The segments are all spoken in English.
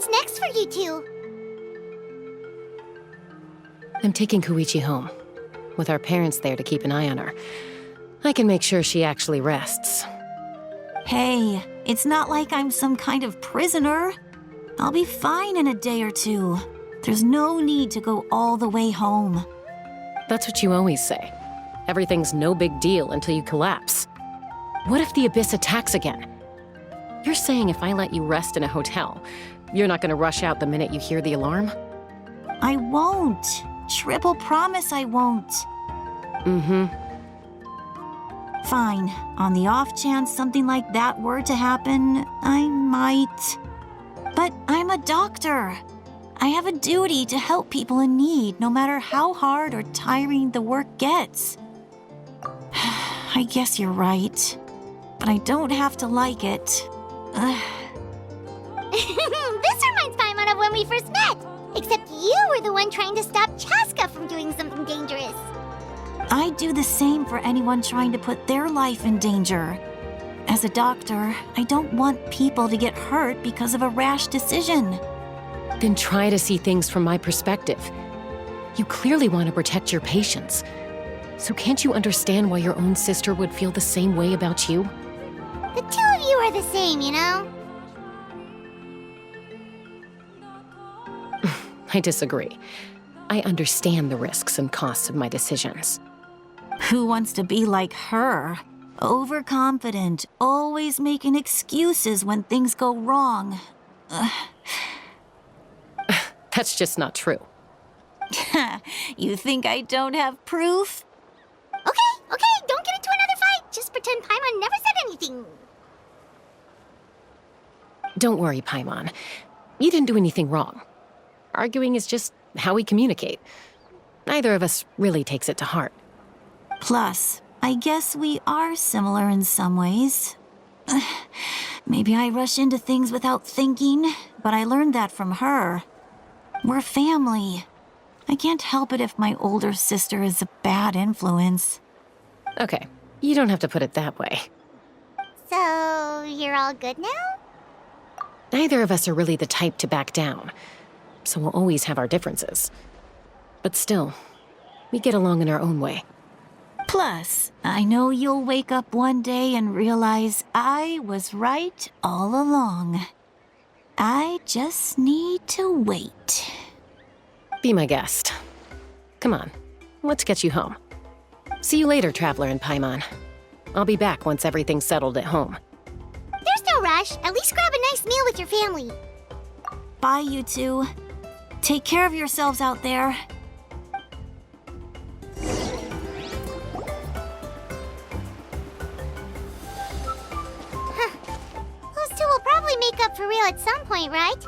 What's next for you two? I'm taking Koichi home, with our parents there to keep an eye on her. I can make sure she actually rests. Hey, it's not like I'm some kind of prisoner. I'll be fine in a day or two. There's no need to go all the way home. That's what you always say. Everything's no big deal until you collapse. What if the Abyss attacks again? You're saying if I let you rest in a hotel, you're not gonna rush out the minute you hear the alarm? I won't. Triple promise I won't. Mm-hmm. Fine. On the off chance something like that were to happen, I might. But I'm a doctor. I have a duty to help people in need, no matter how hard or tiring the work gets. I guess you're right. But I don't have to like it. This reminds Paimon of when we first met. Except you were the one trying to stop Chaska from doing something dangerous. I do the same for anyone trying to put their life in danger. As a doctor, I don't want people to get hurt because of a rash decision. Then try to see things from my perspective. You clearly want to protect your patients. So can't you understand why your own sister would feel the same way about you? The two of you are the same, you know? I disagree. I understand the risks and costs of my decisions. Who wants to be like her? Overconfident, always making excuses when things go wrong. That's just not true. You think I don't have proof? Okay, don't get into another fight. Just pretend Paimon never said anything. Don't worry, Paimon. You didn't do anything wrong. Arguing is just how we communicate. Neither of us really takes it to heart. Plus, I guess we are similar in some ways. Maybe I rush into things without thinking, but I learned that from her. We're family. I can't help it if my older sister is a bad influence. Okay, you don't have to put it that way. So, you're all good now? Neither of us are really the type to back down, so we'll always have our differences. But still, we get along in our own way. Plus, I know you'll wake up one day and realize I was right all along. I just need to wait. Be my guest. Come on, let's get you home. See you later, Traveler and Paimon. I'll be back once everything's settled at home. There's no rush. At least grab a nice meal with your family. Bye, you two. Take care of yourselves out there. Those two will probably make up for real at some point, right?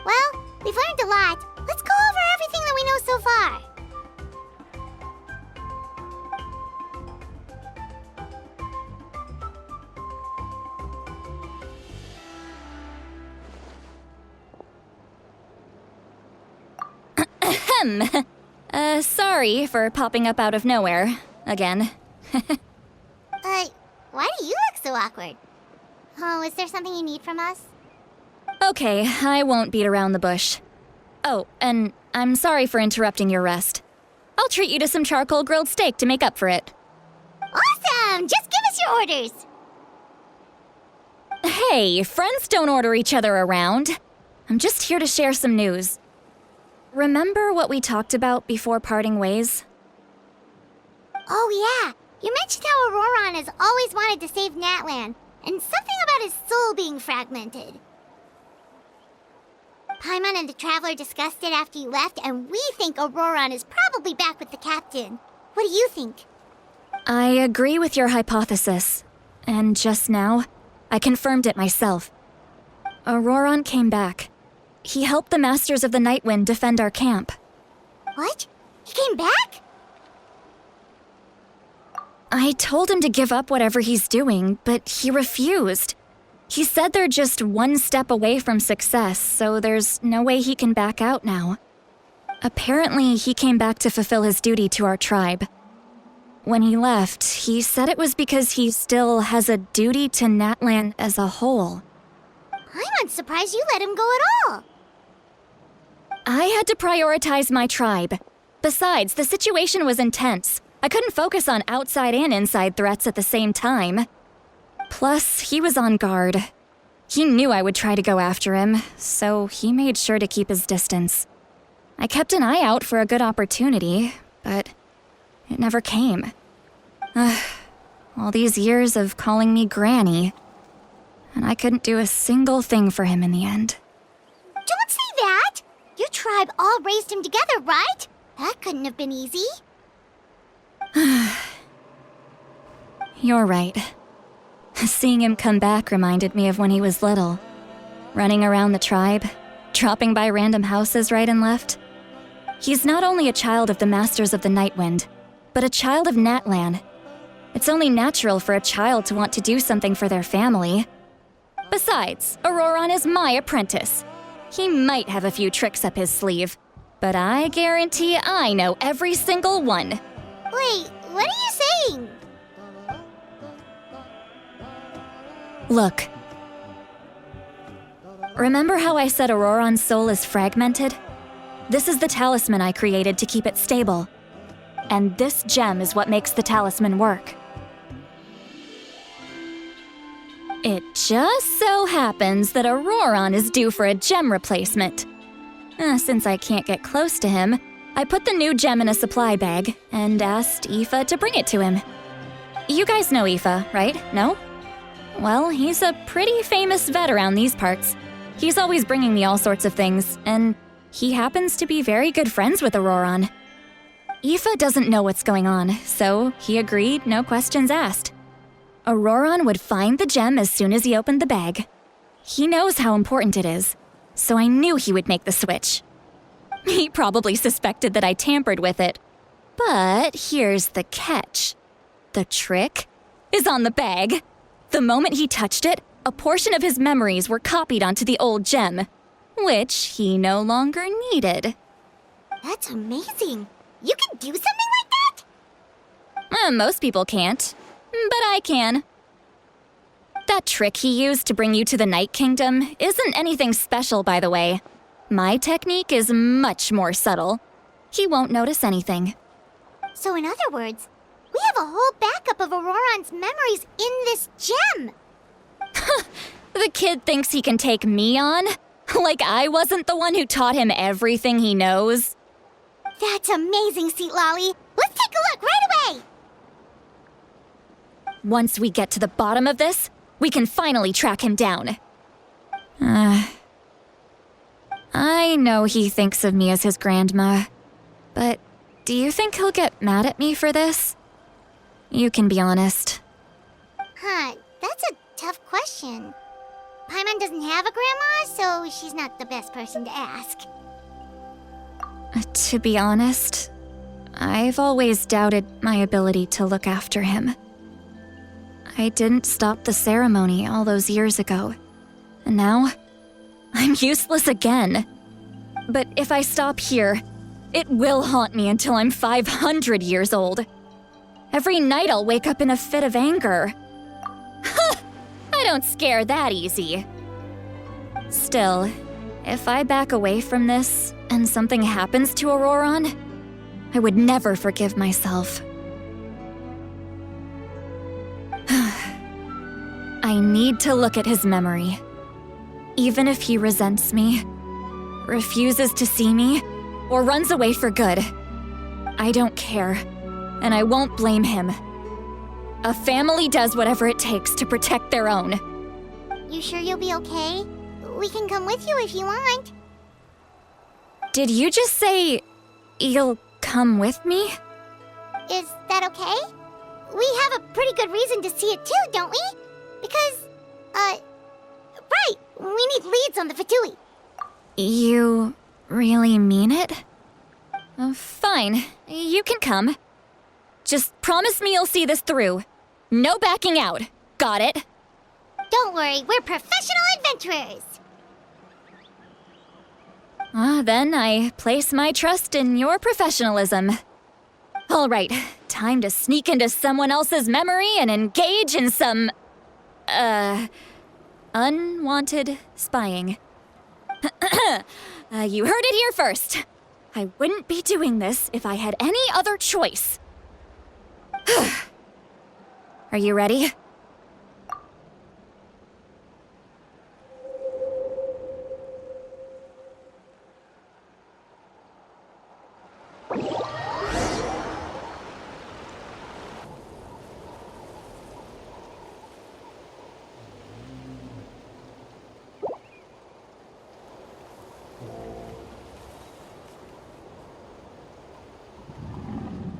Well, we've learned a lot. Let's go over everything that we know so far. Sorry for popping up out of nowhere. Again. Why do you look so awkward? Oh, is there something you need from us? Okay, I won't beat around the bush. Oh, and I'm sorry for interrupting your rest. I'll treat you to some charcoal grilled steak to make up for it. Awesome! Just give us your orders! Hey, friends don't order each other around. I'm just here to share some news. Remember what we talked about before parting ways? Oh yeah, you mentioned how Auroron has always wanted to save Natlan, and something about his soul being fragmented. Paimon and the Traveler discussed it after you left, and we think Auroron is probably back with the captain. What do you think? I agree with your hypothesis. And just now, I confirmed it myself. Auroron came back. He helped the Masters of the Nightwind defend our camp. What? He came back? I told him to give up whatever he's doing, but he refused. He said they're just one step away from success, so there's no way he can back out now. Apparently, he came back to fulfill his duty to our tribe. When he left, he said it was because he still has a duty to Natlan as a whole. I'm surprised you let him go at all. I had to prioritize my tribe. Besides, the situation was intense. I couldn't focus on outside and inside threats at the same time. Plus, he was on guard. He knew I would try to go after him, so he made sure to keep his distance. I kept an eye out for a good opportunity, but it never came. All these years of calling me Granny, and I couldn't do a single thing for him in the end. Don't say that! Your tribe all raised him together, right? That couldn't have been easy. You're right. Seeing him come back reminded me of when he was little. Running around the tribe, dropping by random houses right and left. He's not only a child of the Masters of the Nightwind, but a child of Natlan. It's only natural for a child to want to do something for their family. Besides, Auroron is my apprentice. He might have a few tricks up his sleeve, but I guarantee I know every single one. Wait, what are you saying? Look. Remember how I said Auroron's soul is fragmented? This is the talisman I created to keep it stable. And this gem is what makes the talisman work. It just so happens that Auroron is due for a gem replacement. Since I can't get close to him, I put the new gem in a supply bag and asked Aoife to bring it to him. You guys know Aoife, right? No? Well, he's a pretty famous vet around these parts. He's always bringing me all sorts of things, and he happens to be very good friends with Auroron. Aoife doesn't know what's going on, so he agreed, no questions asked. Auroron would find the gem as soon as he opened the bag. He knows how important it is, so I knew he would make the switch. He probably suspected that I tampered with it. But here's the catch. The trick is on the bag. The moment he touched it, a portion of his memories were copied onto the old gem, which he no longer needed. That's amazing. You can do something like that? Most people can't, but I can. That trick he used to bring you to the Night Kingdom isn't anything special, by the way. My technique is much more subtle. He won't notice anything. So in other words, we have a whole backup of Auroron's memories in this gem. The kid thinks he can take me on? Like I wasn't the one who taught him everything he knows? That's amazing, Seat Lolly. Let's take a look right away. Once we get to the bottom of this, we can finally track him down. I know he thinks of me as his grandma, but do you think he'll get mad at me for this? You can be honest. That's a tough question. Paimon doesn't have a grandma, so she's not the best person to ask. To be honest, I've always doubted my ability to look after him. I didn't stop the ceremony all those years ago, and now I'm useless again. But if I stop here, it will haunt me until I'm 500 years old. Every night I'll wake up in a fit of anger. I don't scare that easy. Still, if I back away from this and something happens to Auroron, I would never forgive myself. I need to look at his memory. Even if he resents me, refuses to see me, or runs away for good, I don't care, and I won't blame him. A family does whatever it takes to protect their own. You sure you'll be okay? We can come with you if you want. Did you just say you'll come with me? Is that okay? We have a pretty good reason to see it too, don't we? Because, right, we need leads on the Fatui. You really mean it? Fine, you can come. Just promise me you'll see this through. No backing out. Got it? Don't worry, we're professional adventurers. Then I place my trust in your professionalism. All right, time to sneak into someone else's memory and engage in some, Unwanted spying. You heard it here first. I wouldn't be doing this if I had any other choice. Are you ready?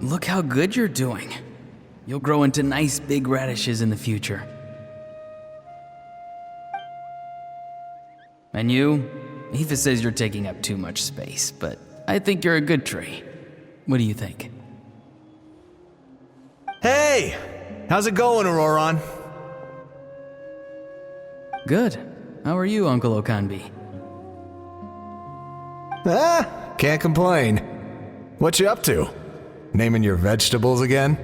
Look how good you're doing. You'll grow into nice big radishes in the future. And you? Aoife says you're taking up too much space, but I think you're a good tree. What do you think? Hey! How's it going, Auroron? Good. How are you, Uncle Okanbi? Can't complain. What you up to? Naming your vegetables again?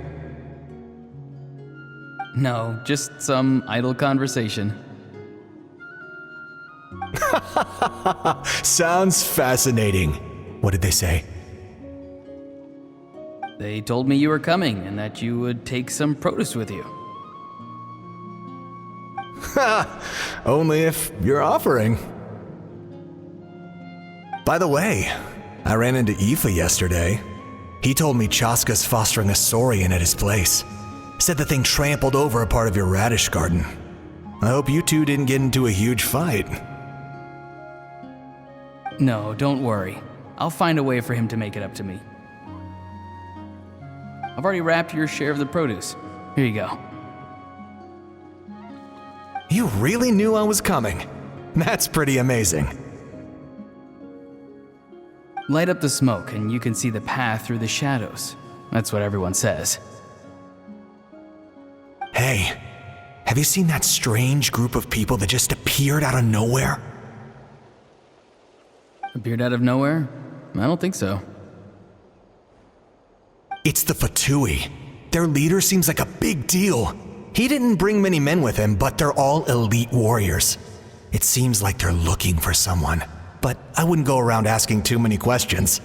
No, just some idle conversation. Sounds fascinating. What did they say? They told me you were coming and that you would take some produce with you. Only if you're offering. By the way, I ran into Aoife yesterday. He told me Chaska's fostering a saurian at his place. Said the thing trampled over a part of your radish garden. I hope you two didn't get into a huge fight. No, don't worry. I'll find a way for him to make it up to me. I've already wrapped your share of the produce. Here you go. You really knew I was coming. That's pretty amazing. Light up the smoke and you can see the path through the shadows. That's what everyone says. Hey, have you seen that strange group of people that just appeared out of nowhere? Appeared out of nowhere? I don't think so. It's the Fatui. Their leader seems like a big deal. He didn't bring many men with him, but they're all elite warriors. It seems like they're looking for someone, but I wouldn't go around asking too many questions.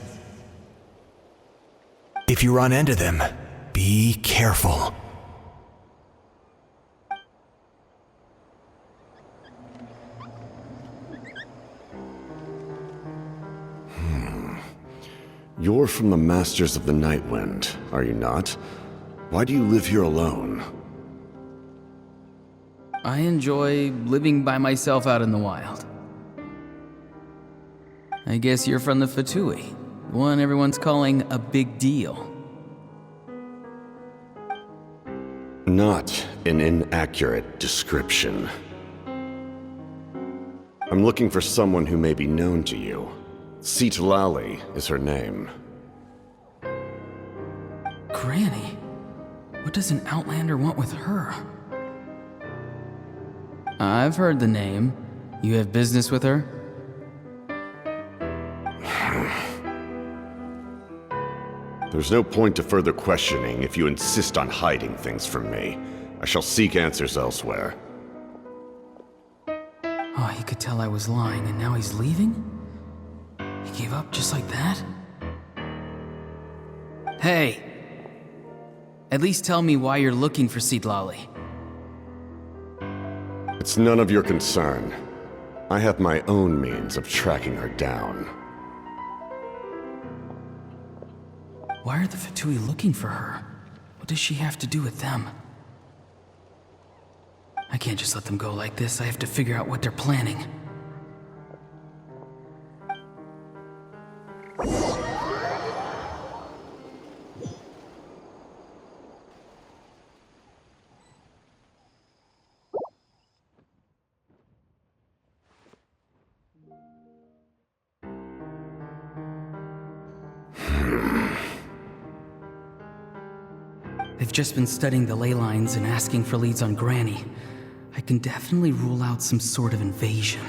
If you run into them, be careful. You're from the Masters of the Nightwind, are you not? Why do you live here alone? I enjoy living by myself out in the wild. I guess you're from the Fatui, the one everyone's calling a big deal. Not an inaccurate description. I'm looking for someone who may be known to you. Citlali is her name. Granny? What does an Outlander want with her? I've heard the name. You have business with her? There's no point to further questioning if you insist on hiding things from me. I shall seek answers elsewhere. Oh, he could tell I was lying and now he's leaving? He gave up just like that? Hey! At least tell me why you're looking for Citlali. It's none of your concern. I have my own means of tracking her down. Why are the Fatui looking for her? What does she have to do with them? I can't just let them go like this. I have to figure out what they're planning. They've just been studying the ley lines and asking for leads on Granny. I can definitely rule out some sort of invasion.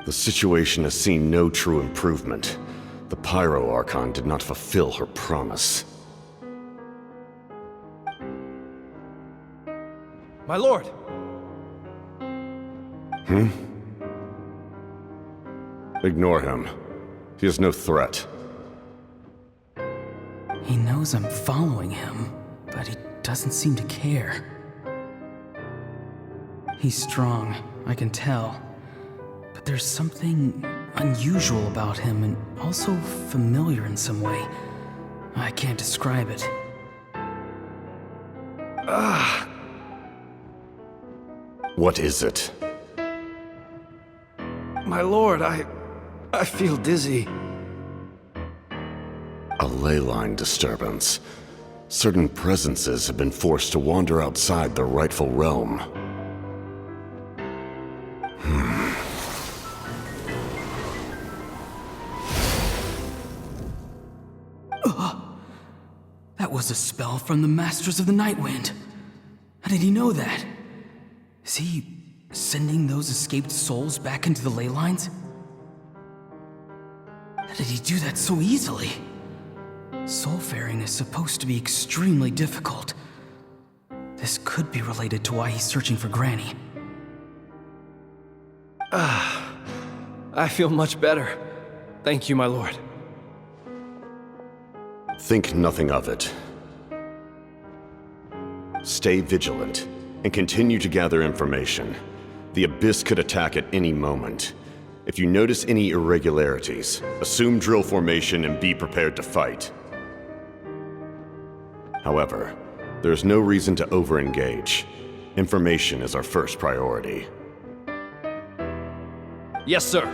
The situation has seen no true improvement. The Pyro Archon did not fulfill her promise. My lord! Ignore him. He is no threat. He knows I'm following him, but he doesn't seem to care. He's strong, I can tell. But there's something unusual about him and also familiar in some way. I can't describe it. What is it? My lord, I feel dizzy. A ley line disturbance. Certain presences have been forced to wander outside their rightful realm. That was a spell from the Masters of the Nightwind. How did he know that? Is he sending those escaped souls back into the ley lines? How did he do that so easily? Soulfaring is supposed to be extremely difficult. This could be related to why he's searching for Granny. I feel much better. Thank you, my lord. Think nothing of it. Stay vigilant and continue to gather information. The Abyss could attack at any moment. If you notice any irregularities, assume drill formation and be prepared to fight. However, there's no reason to over-engage. Information is our first priority. Yes, sir.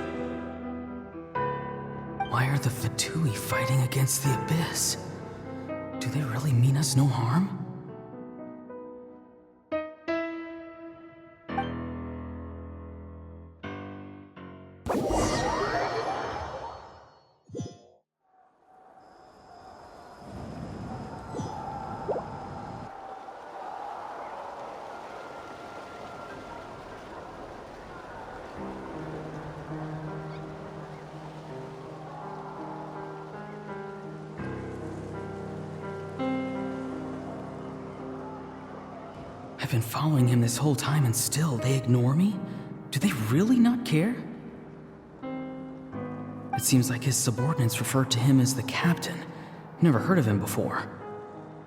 Why are the Fatui fighting against the Abyss? Do they really mean us no harm? I've been following him this whole time and still they ignore me? Do they really not care? It seems like his subordinates refer to him as the captain. Never heard of him before.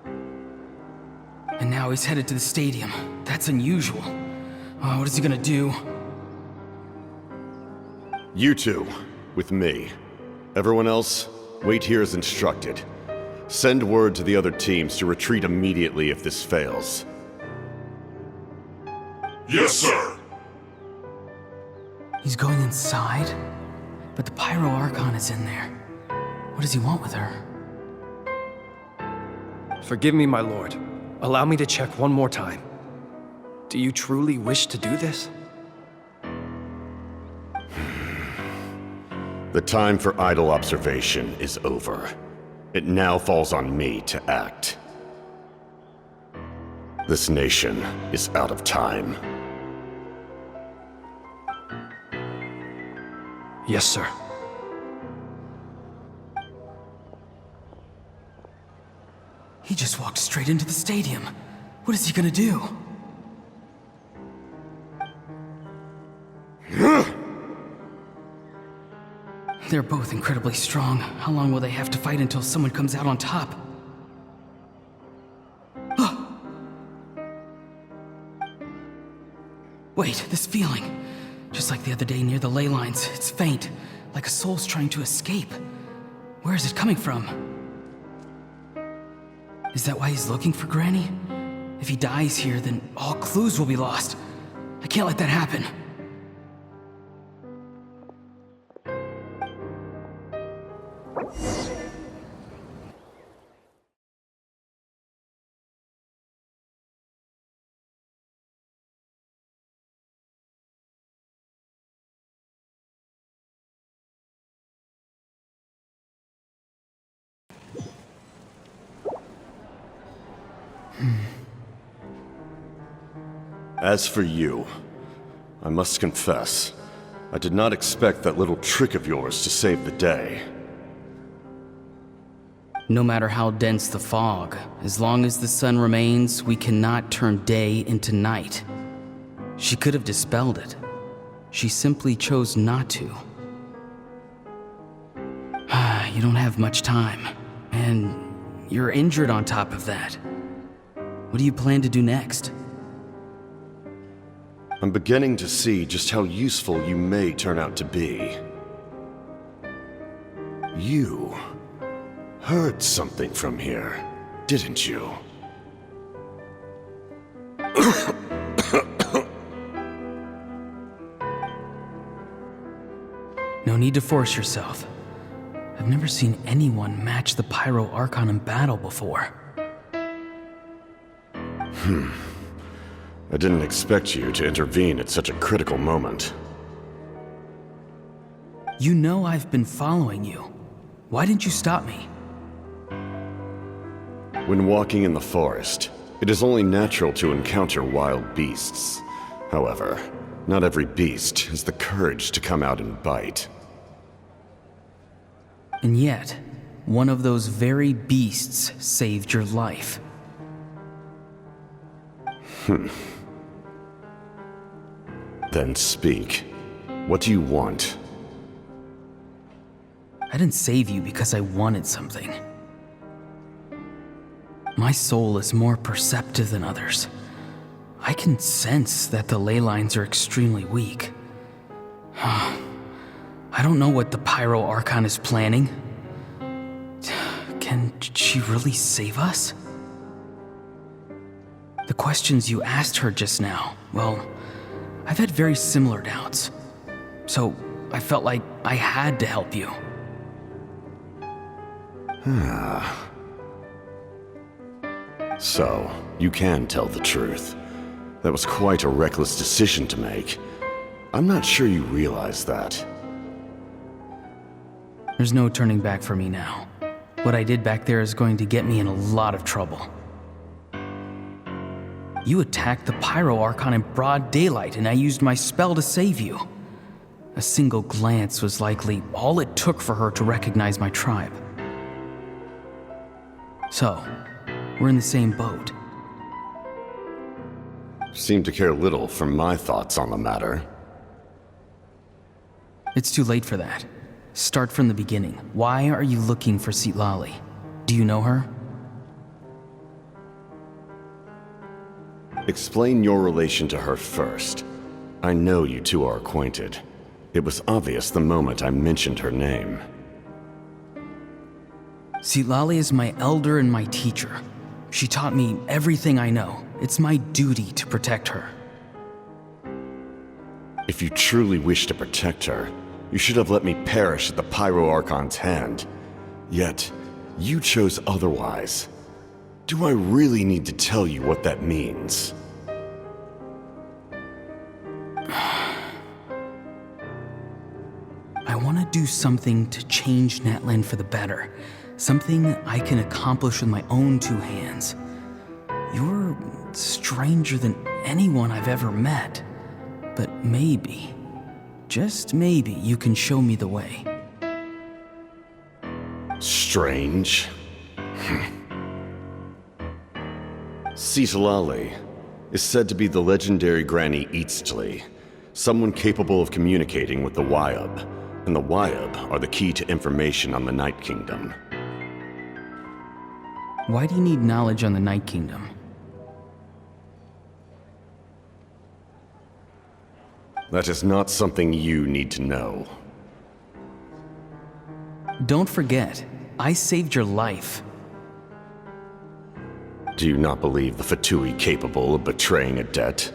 And now he's headed to the stadium. That's unusual. Oh, what is he gonna do? You two, with me. Everyone else, wait here as instructed. Send word to the other teams to retreat immediately if this fails. Yes, sir. He's going inside? But the Pyro Archon is in there. What does he want with her? Forgive me, my lord. Allow me to check one more time. Do you truly wish to do this? The time for idle observation is over. It now falls on me to act. This nation is out of time. Yes, sir. He just walked straight into the stadium. What is he gonna do? They're both incredibly strong. How long will they have to fight until someone comes out on top? Wait, this feeling. Just like the other day near the ley lines, it's faint, like a soul's trying to escape. Where is it coming from? Is that why he's looking for Granny? If he dies here, then all clues will be lost. I can't let that happen. As for you, I must confess, I did not expect that little trick of yours to save the day. No matter how dense the fog, as long as the sun remains, we cannot turn day into night. She could have dispelled it. She simply chose not to. You don't have much time, and you're injured on top of that. What do you plan to do next? I'm beginning to see just how useful you may turn out to be. You heard something from here, didn't you? No need to force yourself. I've never seen anyone match the Pyro Archon in battle before. I didn't expect you to intervene at such a critical moment. You know I've been following you. Why didn't you stop me? When walking in the forest, it is only natural to encounter wild beasts. However, not every beast has the courage to come out and bite. And yet, one of those very beasts saved your life. Then speak. What do you want? I didn't save you because I wanted something. My soul is more perceptive than others. I can sense that the ley lines are extremely weak. I don't know what the Pyro Archon is planning. Can she really save us? The questions you asked her just now, well, I've had very similar doubts. So I felt like I had to help you. So, you can tell the truth. That was quite a reckless decision to make. I'm not sure you realize that. There's no turning back for me now. What I did back there is going to get me in a lot of trouble. You attacked the Pyro Archon in broad daylight, and I used my spell to save you. A single glance was likely all it took for her to recognize my tribe. So, we're in the same boat. Seem to care little for my thoughts on the matter. It's too late for that. Start from the beginning. Why are you looking for Citlali? Do you know her? Explain your relation to her first. I know you two are acquainted. It was obvious the moment I mentioned her name. Citlali is my elder and my teacher. She taught me everything I know. It's my duty to protect her. If you truly wish to protect her, you should have let me perish at the Pyro Archon's hand. Yet, you chose otherwise. Do I really need to tell you what that means? I want to do something to change Natlan for the better. Something I can accomplish with my own two hands. You're stranger than anyone I've ever met. But maybe, just maybe, you can show me the way. Strange. Citlali is said to be the legendary Granny Eastly, someone capable of communicating with the Wyab, and the Wyab are the key to information on the Night Kingdom. Why do you need knowledge on the Night Kingdom? That is not something you need to know. Don't forget, I saved your life. Do you not believe the Fatui capable of betraying a debt?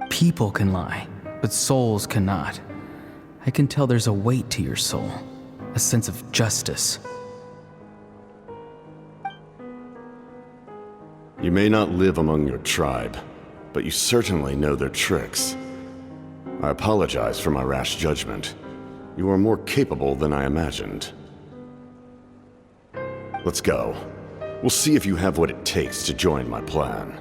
People can lie, but souls cannot. I can tell there's a weight to your soul, a sense of justice. You may not live among your tribe, but you certainly know their tricks. I apologize for my rash judgment. You are more capable than I imagined. Let's go. We'll see if you have what it takes to join my plan.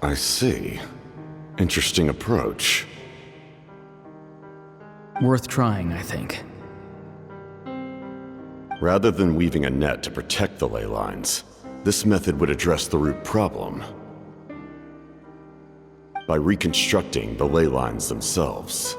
I see. Interesting approach. Worth trying, I think. Rather than weaving a net to protect the ley lines, this method would address the root problem by reconstructing the ley lines themselves.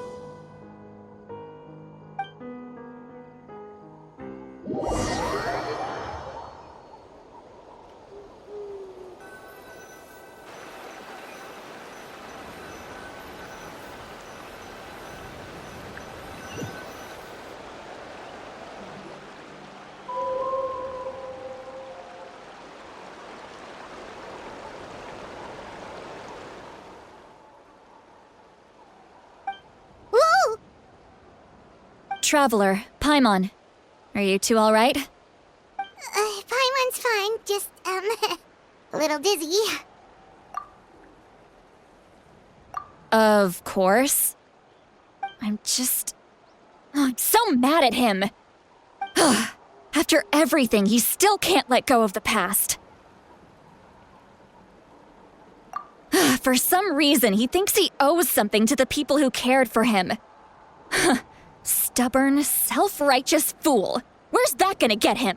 Woo! Traveler, Paimon. Are you two alright? Paimon's fine, just, a little dizzy. Of course. I'm so mad at him. After everything, he still can't let go of the past. For some reason, he thinks he owes something to the people who cared for him. Stubborn, self-righteous fool. Where's that gonna get him?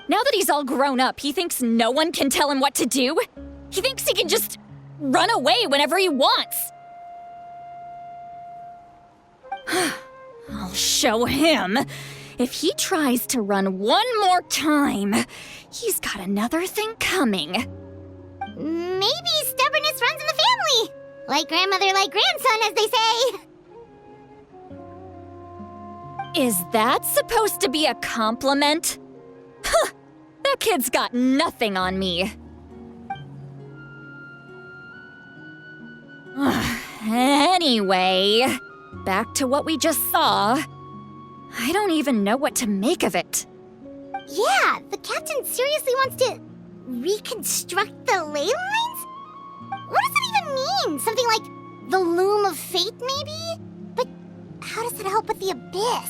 Now that he's all grown up, he thinks no one can tell him what to do? He thinks he can just run away whenever he wants. I'll show him. If he tries to run one more time, he's got another thing coming. Maybe stubbornness runs in the family. Like grandmother, like grandson, as they say. Is that supposed to be a compliment? Huh! That kid's got nothing on me. Anyway, back to what we just saw. I don't even know what to make of it. Yeah, the captain seriously wants to reconstruct the ley lines? What does that even mean? Something like the loom of fate, maybe? But how does that help with the abyss?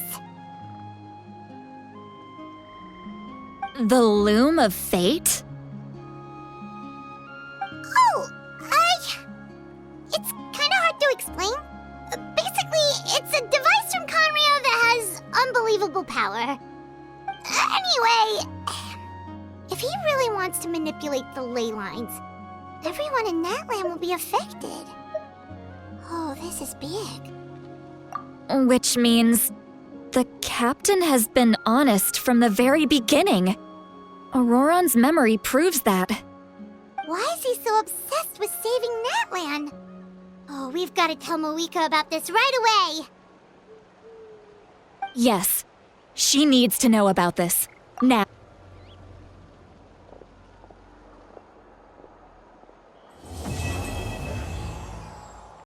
The loom of fate? Oh, it's kind of hard to explain. Basically, it's a device from Conrio that has unbelievable power. Anyway, if he really wants to manipulate the ley lines, everyone in Natlan will be affected. Oh, this is big. Which means the captain has been honest from the very beginning. Auroron's memory proves that. Why is he so obsessed with saving Natlan? Oh, we've got to tell Moeka about this right away. Yes, she needs to know about this.